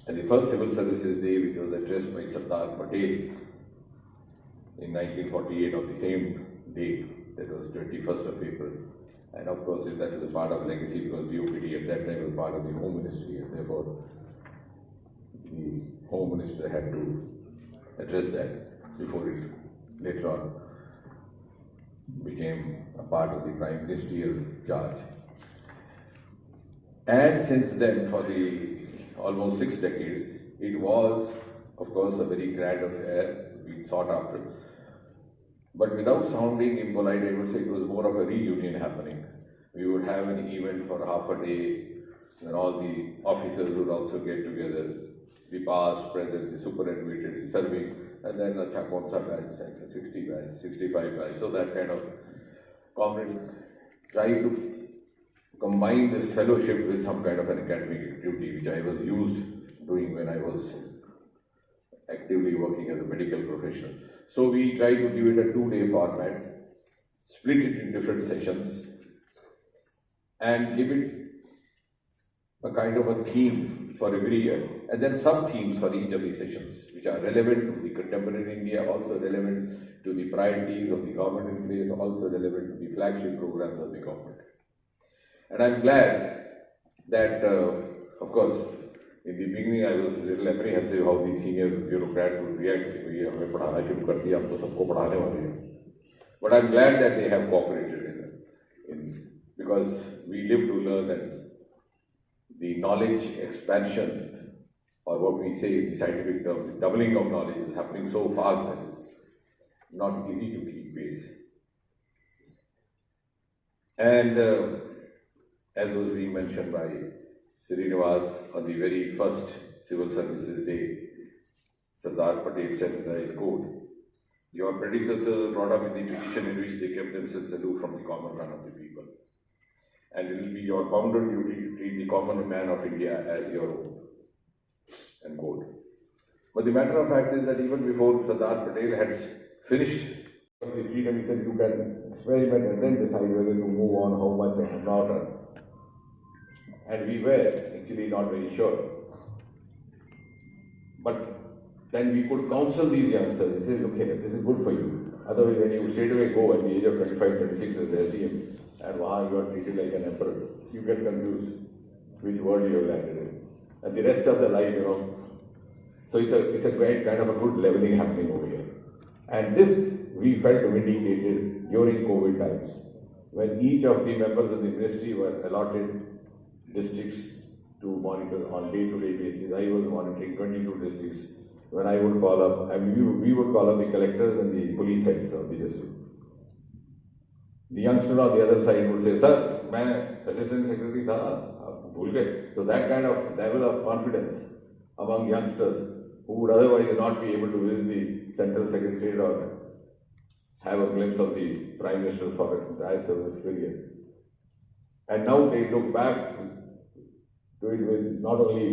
And the first Civil Services Day, which was addressed by Sardar Patel in 1948 on the same date, that was 21st of April. And of course, that is a part of legacy because BOPD at that time was part of the Home Ministry, and therefore the Home Minister had to address that before it later on became a part of the Prime Ministerial charge. And since then, for the almost 6 decades, it was, of course, a very grand affair, being sought after. But without sounding impolite, I would say it was more of a reunion happening. We would have an event for half a day, and all the officers would also get together, the past, present, the superannuated, the serving, and then a Chakonsa batch, 60 batch, 65 batch. So that kind of comrades try to combine this fellowship with some kind of an academic activity, which I was used doing when I was actively working as a medical professional. So we try to give it a 2-day format, split it in different sessions, and give it a kind of a theme for every year, and then sub-themes for each of these sessions, which are relevant to the contemporary India, also relevant to the priorities of the government in place, also relevant to the flagship programs of the government. And I'm glad that, of course, in the beginning I was a little apprehensive how the senior bureaucrats would react. But I'm glad that they have cooperated because we live to learn, and the knowledge expansion, or what we say in the scientific terms, the doubling of knowledge is happening so fast that it's not easy to keep pace. And as was being mentioned by Srinivas, on the very first Civil Services Day, Sardar Patel said in the quote, "Your predecessors were brought up in the tradition in which they kept themselves aloof from the common run of the people. And it will be your bounden duty to treat the common man of India as your own." End quote. But the matter of fact is that even before Sardar Patel had finished the freedom, he said you can experiment and then decide whether to move on, how much and not. And we were actually not very sure. But then we could counsel these youngsters. He said, look here, this is good for you. Otherwise, when you straight away go at the age of 25, 26 as SDM, and wow, you are treated like an emperor, you get confused which world you have landed in. And the rest of the life, So it's a great kind of a good leveling happening over here. And this we felt vindicated during COVID times, when each of the members of the ministry were allotted districts to monitor on day-to-day basis. I was monitoring 22 districts. When I would call up, we would call up the collectors and the police heads of the district. The youngster on the other side would say, "Sir, मैं assistant secretary था, आप भूल गए." So that kind of level of confidence among youngsters who would otherwise not be able to visit the central secretariat or have a glimpse of the Prime Minister for an entire service period. And now they look back to it with not only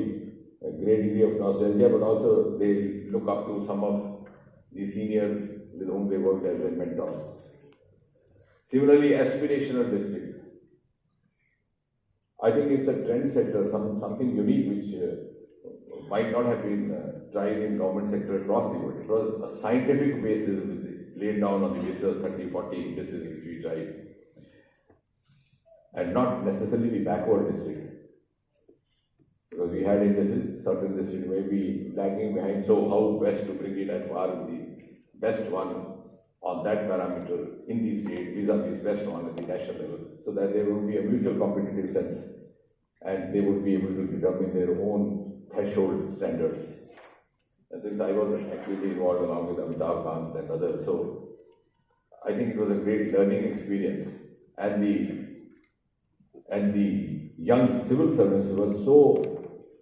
a great degree of nostalgia, but also they look up to some of the seniors with whom they worked as their mentors. Similarly, aspirational district. I think it's a trendsetter, something unique which might not have been tried in government sector across the world. It was a scientific basis laid down on the basis of 30, 40 indices which we tried, and not necessarily the backward district. Because we had indices, certain districts may be lagging behind, so how best to bring it at par with the best one on that parameter in the state vis-a-vis best one at the national level, so that there would be a mutual competitive sense and they would be able to determine their own threshold standards. And since I was actively involved along with Amitabh Kant and others, so I think it was a great learning experience. And the young civil servants were so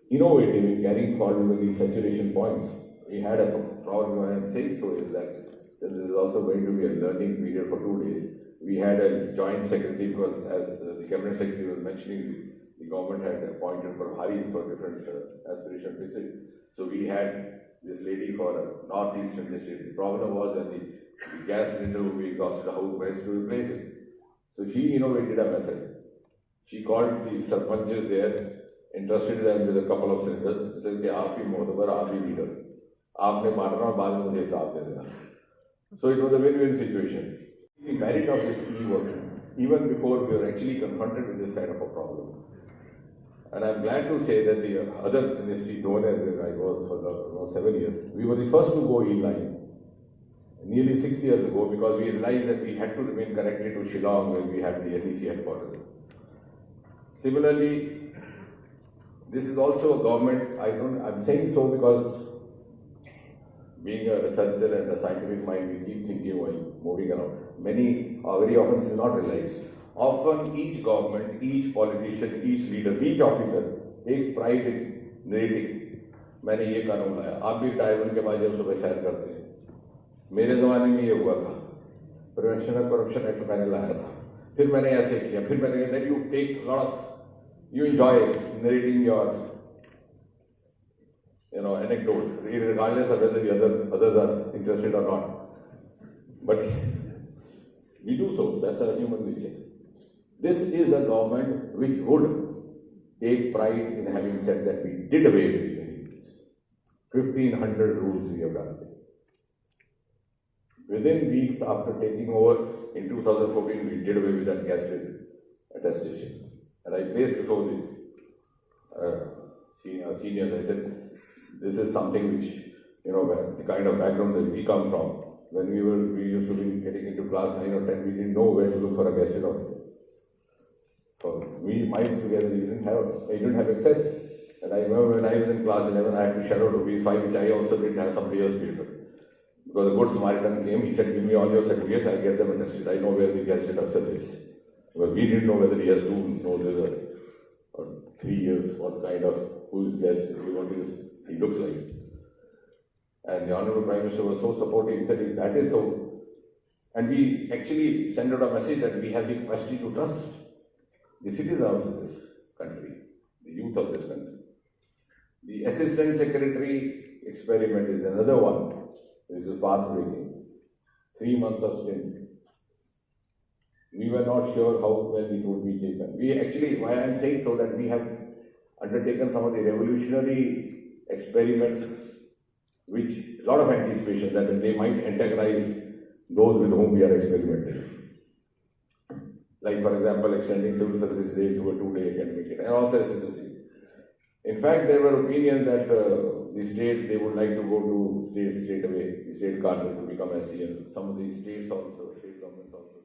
innovative in carrying forward the saturation points. We had a problem, why I'm saying so is that since this is also going to be a learning period for 2 days, we had a joint secretary because as the cabinet secretary was mentioning, the government had appointed for Haris for different aspirational districts. So we had this lady for a northeastern district. The problem was that the gas cylinder would be exhausted, how best to replace it. So she innovated a method. She called the sarpanches there entrusted them with a couple of cylinders. He said, "Okay, आप ही मोहतबर, आप ही leader. आपने मारना और बाद में मुझे हिसाब दे देना." So it was a win-win situation. The merit of this e-work, even before we were actually confronted with this kind of a problem. And I'm glad to say that the other ministry, known as I was for almost 7 years, we were the first to go e-line nearly 6 years ago, because we realized that we had to remain connected to Shillong when we had the NEC headquarters. Similarly, this is also a government, I'm saying so because being a researcher and a scientific mind, we keep thinking while moving around. Very often this is not realized. Often each government, each politician, each leader, each officer takes pride in narrating, मैंने ये कानून लाया, आप भी retirement के बाद जब सुबह सैर करते हैं, मेरे ज़माने में ये हुआ था, प्रिवेंशन ऑफ करप्शन एक्ट मैंने लाया था, फिर मैंने ऐसे किया, फिर मैंने that you take lot of, you enjoy narrating your anecdote, regardless of whether the others are interested or not. But we do so, that's our human nature. This is a government which would take pride in having said that we did away with many things. 1,500 rules we have done. Within weeks after taking over in 2014, we did away with that gas attestation. And I placed before the seniors, I said, this is something which, the kind of background that we come from. When we used to be getting into class 9 or 10, we didn't know where to look for a guest officer. So we minds together, we didn't have access. And I remember when I was in class 11, I had to shadow rupees 5, which I also didn't have, somebody else paid for. Because a good Samaritan came, he said, "Give me all your certificates, I'll get them attested. I know where the guest officer is." Because we didn't know whether he has 2 noses or 3 years, what kind of, who is guest, what he looks like. And the Honorable Prime Minister was so supportive, he said, "If that is so," and we actually sent out a message that we have the capacity to trust the citizens of this country, the youth of this country. The Assistant Secretary experiment is another one. This is path-breaking. 3 months of stint. We were not sure how well it would be taken. We actually, why I am saying so, that we have undertaken some of the revolutionary experiments, which a lot of anticipation that they might antagonize those with whom we are experimenting. Like, for example, extending civil services day to a 2-day academic year, and also SSLC. In fact, there were opinions that the states, they would like to go to states straight away, the state cardinal to become SDN. Some of the states also, state governments also.